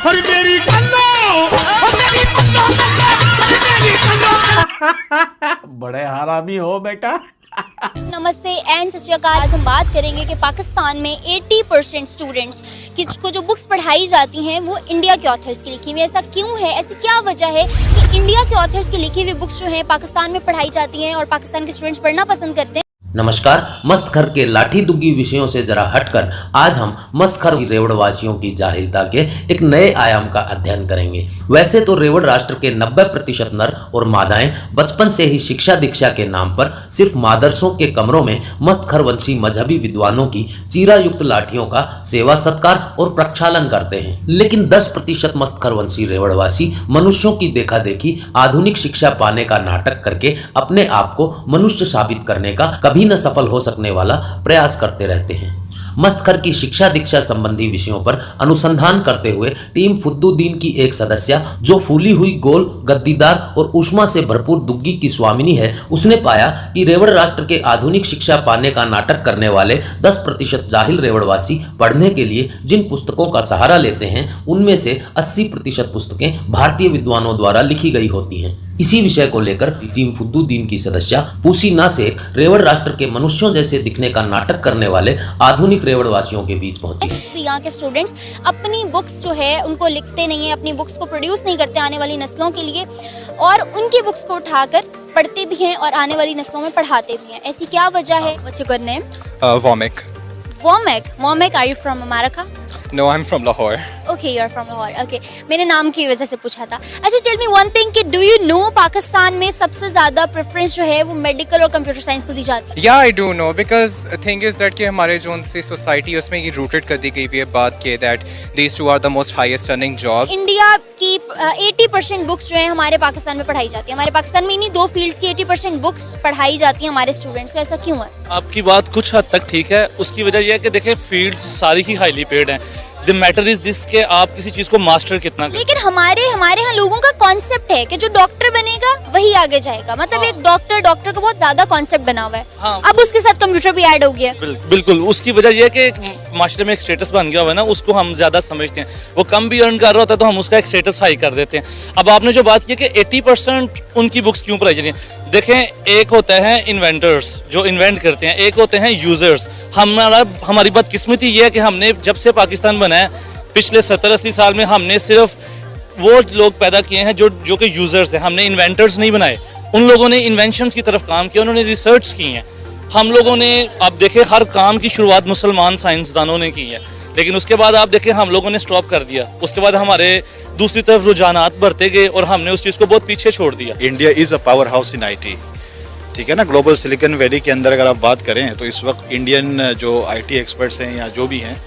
अरे मेरी कल्लो, मेरी कल्लो, मेरी कल्लो। बड़े हरामी हो बेटा। नमस्ते एंड सत श्री अकाल। आज हम बात करेंगे कि पाकिस्तान में 80% स्टूडेंट्स को जो बुक्स पढ़ाई जाती हैं वो इंडिया के ऑथर्स की लिखी हुई। ऐसा क्यों है, ऐसी क्या वजह है कि इंडिया के ऑथर्स की लिखी हुई बुक्स जो हैं पाकिस्तान में पढ़ाई जाती हैं और पाकिस्तान के स्टूडेंट्स पढ़ना पसंद करते हैं। नमस्कार। मस्तखर के लाठी दुग्गी विषयों से जरा हटकर आज हम मस्तखर रेवड़वासियों की जाहिलता के एक नए आयाम का अध्ययन करेंगे। वैसे तो रेवड़ राष्ट्र के 90% नर और मादाएं बचपन से ही शिक्षा दीक्षा के नाम पर सिर्फ मादरसों के कमरों में मस्तखर वंशी मजहबी विद्वानों की चीरा युक्त लाठियों का सेवा सत्कार और प्रक्षालन करते हैं, लेकिन 10% मस्तखर वंशी रेवड़वासी मनुष्यों की देखा देखी आधुनिक शिक्षा पाने का नाटक करके अपने आप को मनुष्य साबित करने का कभी न सफल हो सकने वाला प्रयास करते रहते हैं। मस्तखर की शिक्षा दीक्षा संबंधी विषयों पर अनुसंधान करते हुए टीम फुद्दुद्दीन की एक सदस्य जो फूली हुई गोल गद्दीदार और ऊष्मा से भरपूर दुग्गी की स्वामिनी है, उसने पाया कि रेवड़ राष्ट्र के आधुनिक शिक्षा पाने का नाटक करने वाले 10% जाहिल रेवड़वासी पढ़ने के लिए जिन पुस्तकों का सहारा लेते हैं उनमें से 80% पुस्तकें भारतीय विद्वानों द्वारा लिखी गई होती हैं। इसी विषय को लेकर टीम फुद्दुद्दीन की सदस्य पूसी नासेक रेवड़ राष्ट्र के मनुष्यों जैसे दिखने का नाटक करने वाले आधुनिक रेवड़वासियों के बीच पहुंची। यहाँ के स्टूडेंट्स अपनी बुक्स जो है उनको लिखते नहीं है, अपनी बुक्स को प्रोड्यूस नहीं करते आने वाली नस्लों के लिए, और उनकी बुक्स को उठाकर पढ़ते भी हैं और आने वाली नस्लों में पढ़ाते भी हैं। ऐसी क्या वजह है? What's your good name? Womack. Womack, are you from America? No, I'm from Lahore. Okay, you're from Lahore. Okay, मेरे नाम की वजह से पूछा था। अच्छा, tell me one thing कि do you know पाकिस्तान में सबसे ज़्यादा प्रेफरेंस जो है वो मेडिकल और कंप्यूटर साइंस को दी जाती है? Yeah, I do know because the thing is that कि हमारे जो उनसे सोसाइटी उसमें ये रूटेड कर दी गई हुई है बात के that these two are the most highest earning jobs. India की 80% बुक्स जो है हमारे पाकिस्तान में पढ़ाई जाती है। हमारे पाकिस्तान में इन्हीं 2 फील्ड्स की 80% बुक्स पढ़ाई जाती हैं हमारे स्टूडेंट्स को। ऐसा क्यों है? आपकी बात कुछ हद तक ठीक है। उसकी वजह यह है कि देखिए फील्ड्स सारी ही हाईली पेड हैं। द मैटर इज दिस के आप किसी चीज को मास्टर कितना करें। लेकिन हमारे यहाँ लोगों का कॉन्सेप्ट है कि जो डॉक्टर बनेगा वही आगे जाएगा। मतलब एक डॉक्टर का बहुत ज्यादा कॉन्सेप्ट बना हुआ है। हाँ। अब उसके साथ कंप्यूटर भी ऐड हो गया। बिल्कुल। उसकी वजह यह है कि एक माशरे में एक स्टेटस बन गया हुआ है ना, उसको हम ज्यादा समझते हैं। वो कम भी अर्न कर रहा होता है तो हम उसका एक स्टेटस हाई कर देते हैं। अब आपने जो बात की कि 80% उनकी बुक्स क्यों पढ़ाई जाती हैं, देखें एक होता है इन्वेंटर्स जो इन्वेंट करते हैं, एक होते हैं यूजर्स। हमारी बदकिस्मती ये है कि हमने जब से पाकिस्तान बना है पिछले 70-80 साल में हमने सिर्फ वो लोग पैदा किए हैं जो कि यूजर्स हैं। हमने इन्वेंटर्स नहीं बनाए। उन लोगों ने इन्वेंशंस की तरफ काम किया, उन्होंने रिसर्च की हैं। हम लोगों ने अब देखे हर काम की शुरुआत मुसलमान साइंसदानों ने की है, लेकिन उसके बाद आप देखें हम लोगों ने स्टॉप कर दिया। उसके बाद हमारे दूसरी तरफ रुझानात बढ़ते गए और हमने उस चीज़ को बहुत पीछे छोड़ दिया। India is a power house in IT, ठीक है ना। ग्लोबल सिलिकॉन वैली के अंदर अगर आप बात करें तो इस वक्त इंडियन जो IT एक्सपर्ट्स हैं या जो भी हैं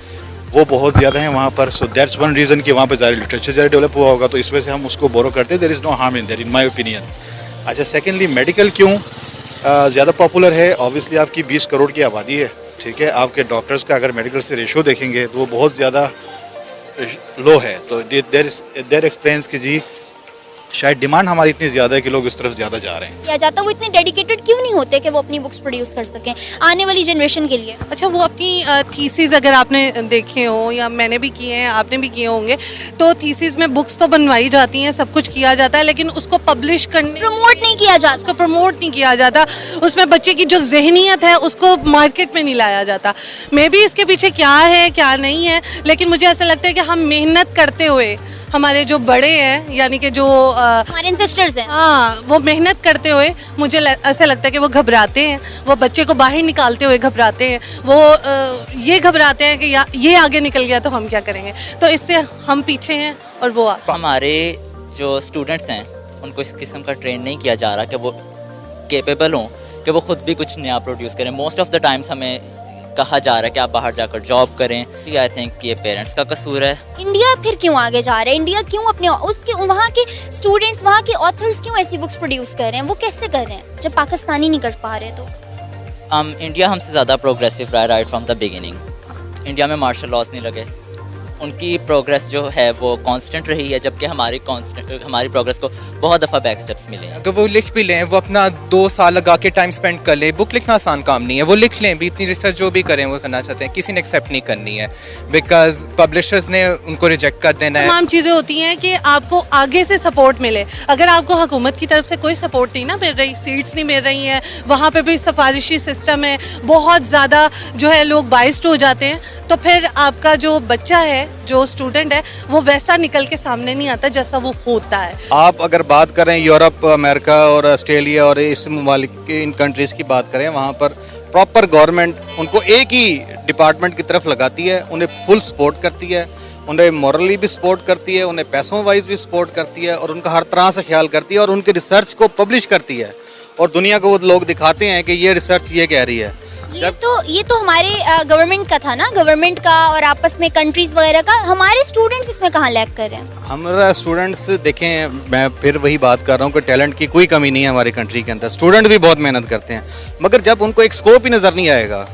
वो बहुत ज़्यादा हैं वहाँ पर। सो दैट्स वन रीज़न कि वहाँ पर ज़्यादा लिटरेचर ज़्यादा डेवलप हुआ होगा, तो इस वजह से हम उसको बोरो करते हैं। There is no harm in that in my opinion. अच्छा, सेकेंडली मेडिकल क्यों ज़्यादा पॉपुलर है? ऑब्वियसली आपकी 20 करोड़ की आबादी है, ठीक है। आपके डॉक्टर्स का अगर मेडिकल से रेशो देखेंगे तो वो बहुत ज़्यादा लो है, तो देयर एक्सप्लेन्स कि जी शायद डिमांड हमारी इतनी ज़्यादा है कि लोग इस तरफ ज़्यादा जा रहे हैं। किया जाता वो इतने डेडिकेटेड क्यों नहीं होते कि वो अपनी बुक्स प्रोड्यूस कर सकें आने वाली जनरेशन के लिए? अच्छा, वो अपनी थीसिस अगर आपने देखे हो या मैंने भी किए हैं, आपने भी किए होंगे, तो थीसिस में बुक्स तो बनवाई जाती हैं, सब कुछ किया जाता है, लेकिन उसको पब्लिश करने प्रमोट नहीं किया जाता। उसको प्रमोट नहीं किया जाता। उसमें बच्चे की जो जहनीत है उसको मार्केट में नहीं लाया जाता। मे बी इसके पीछे क्या है क्या नहीं है, लेकिन मुझे ऐसा लगता है कि हम मेहनत करते हुए हमारे जो बड़े हैं यानी कि जो हमारे एंसेस्टर्स हैं, हाँ, वो मेहनत करते हुए मुझे ऐसा लगता है कि वो घबराते हैं। वो बच्चे को बाहर निकालते हुए घबराते हैं। वो ये घबराते हैं कि ये आगे निकल गया तो हम क्या करेंगे। तो इससे हम पीछे हैं और वो हमारे जो स्टूडेंट्स हैं उनको इस किस्म का ट्रेन नहीं किया जा रहा कि वो केपेबल हों कि वो खुद भी कुछ नया प्रोड्यूस करें। मोस्ट ऑफ द टाइम्स हमें कहा जा रहा है कि आप बाहर जाकर जॉब करें। आई थिंक ये पेरेंट्स का कसूर है। इंडिया फिर क्यों आगे जा रहा है? इंडिया क्यों अपने उसके वहाँ के स्टूडेंट्स, वहाँ के ऑथर्स क्यों ऐसी बुक्स प्रोड्यूस कर रहे हैं? वो कैसे कर रहे हैं जब पाकिस्तानी नहीं कर पा रहे? तो इंडिया हमसे ज़्यादा प्रोग्रेसिव रहा है right from the beginning. India में मार्शल लॉज नहीं लगे, उनकी प्रोग्रेस जो है वो कांस्टेंट रही है, जबकि हमारी प्रोग्रेस को बहुत दफ़ा बैक स्टेप्स मिले हैं। अगर वो लिख भी लें, वो अपना 2 साल लगा के टाइम स्पेंड कर लें, बुक लिखना आसान काम नहीं है, वो लिख लें भी, इतनी रिसर्च जो भी करें वो करना चाहते हैं, किसी ने एक्सेप्ट नहीं करनी है बिकॉज पब्लिशर्स ने उनको रिजेक्ट कर देना है। तमाम चीज़ें होती हैं कि आपको आगे से सपोर्ट मिले। अगर आपको हुकूमत की तरफ से कोई सपोर्ट नहीं ना मिल रही, सीट्स नहीं मिल रही हैं, वहाँ पे भी सिफारिशी सिस्टम है, बहुत ज़्यादा जो है लोग बाइस्ड हो जाते हैं, तो फिर आपका जो बच्चा है, जो स्टूडेंट है, वो वैसा निकल के सामने नहीं आता जैसा वो होता है। आप अगर बात करें यूरोप, अमेरिका और ऑस्ट्रेलिया और इस ममालिक के इन कंट्रीज़ की बात करें, वहाँ पर प्रॉपर गवर्नमेंट उनको एक ही डिपार्टमेंट की तरफ लगाती है, उन्हें फुल सपोर्ट करती है, उन्हें मॉरली भी सपोर्ट करती है, उन्हें पैसों वाइज भी सपोर्ट करती है और उनका हर तरह से ख्याल करती है और उनकी रिसर्च को पब्लिश करती है और दुनिया को वो लोग दिखाते हैं कि ये रिसर्च ये कह रही है। ये तो हमारे गवर्नमेंट का था ना, गवर्नमेंट का और आपस में कंट्रीज वगैरह का। हमारे स्टूडेंट्स इसमें कहाँ लैग कर रहे हैं? हमारा स्टूडेंट्स देखें, मैं फिर वही बात कर रहा हूँ कि टैलेंट की कोई कमी नहीं है हमारी कंट्री के अंदर, स्टूडेंट भी बहुत मेहनत करते हैं, मगर जब उनको एक स्कोप ही नज़र नहीं आएगा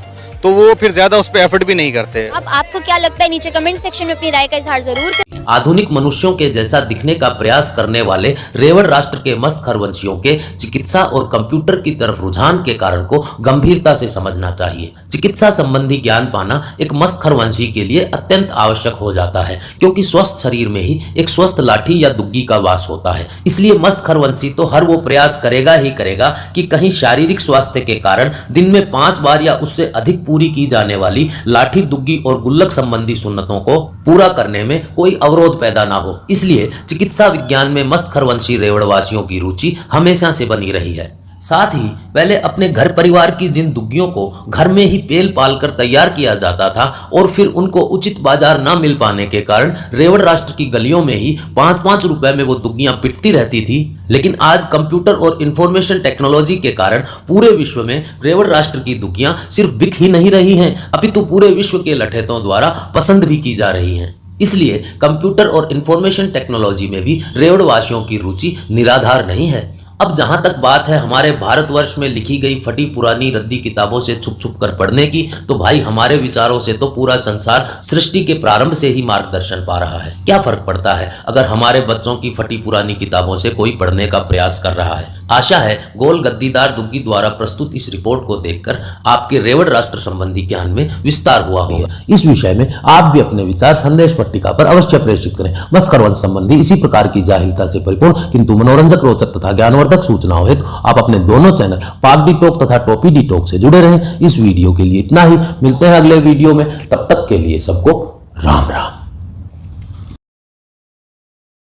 तो वो फिर ज़्यादा उस पर एफर्ट भी नहीं करते। अब आपको क्या लगता है, नीचे कमेंट सेक्शन में अपनी राय का इजहार जरूर करें। आधुनिक मनुष्यों के जैसा दिखने का प्रयास करने वाले रेवड़ राष्ट्र के मस्त खरवंशियों के चिकित्सा और कंप्यूटर की तरफ रुझान के कारण को गंभीरता से समझना चाहिए। चिकित्सा संबंधी ज्ञान पाना एक मस्त खरवंशी के लिए अत्यंत आवश्यक हो जाता है, क्योंकि स्वस्थ शरीर में ही एक स्वस्थ लाठी या दुग्गी का वास होता है। इसलिए मस्त खरवंशी तो हर वो प्रयास करेगा ही करेगा कि कहीं शारीरिक स्वास्थ्य के कारण दिन में 5 बार या उससे अधिक पूरी की जाने वाली लाठी, दुग्गी और गुल्लक संबंधी सुन्नतों को पूरा करने में कोई अवरोध पैदा ना हो। इसलिए चिकित्सा विज्ञान में मस्त खरवंशी रेवड़वासियों की रुचि हमेशा से बनी रही है। साथ ही पहले अपने घर परिवार की जिन दुग्गियों को घर में ही पेल पाल कर तैयार किया जाता था और फिर उनको उचित बाजार ना मिल पाने के कारण रेवड़ राष्ट्र की गलियों में ही 5-5 रुपए में वो दुग्गियां पिटती रहती थी, लेकिन आज कंप्यूटर और इंफॉर्मेशन टेक्नोलॉजी के कारण पूरे विश्व में रेवड़ राष्ट्र की दुग्गियां सिर्फ बिक ही नहीं रही हैं, अपितु पूरे विश्व के लठेतों द्वारा पसंद भी की जा रही हैं। इसलिए कंप्यूटर और इंफॉर्मेशन टेक्नोलॉजी में भी रेवड़वासियों की रुचि निराधार नहीं है। अब जहां तक बात है हमारे भारतवर्ष में लिखी गई फटी पुरानी रद्दी किताबों से छुप छुप कर पढ़ने की, तो भाई हमारे विचारों से तो पूरा संसार सृष्टि के प्रारंभ से ही मार्गदर्शन पा रहा है। क्या फर्क पड़ता है अगर हमारे बच्चों की फटी पुरानी किताबों से कोई पढ़ने का प्रयास कर रहा है। आशा है गोल गद्दीदार दुग्गी द्वारा प्रस्तुत इस रिपोर्ट को देखकर आपके रेवड़ राष्ट्र संबंधी ज्ञान में विस्तार हुआ होगा। इस विषय में आप भी अपने विचार संदेश पट्टिका पर अवश्य प्रेषित करें। मस्त खरवंश संबंधी इसी प्रकार की जाहिलता से परिपूर्ण किंतु मनोरंजक, रोचक तथा ज्ञानवर्धक सूचनाओं हेतु आप अपने दोनों चैनल पाक डी टॉक तथा टॉपी डी टॉक से जुड़े रहें। इस वीडियो के लिए इतना ही, मिलते हैं अगले वीडियो में, तब तक के लिए सबको राम राम।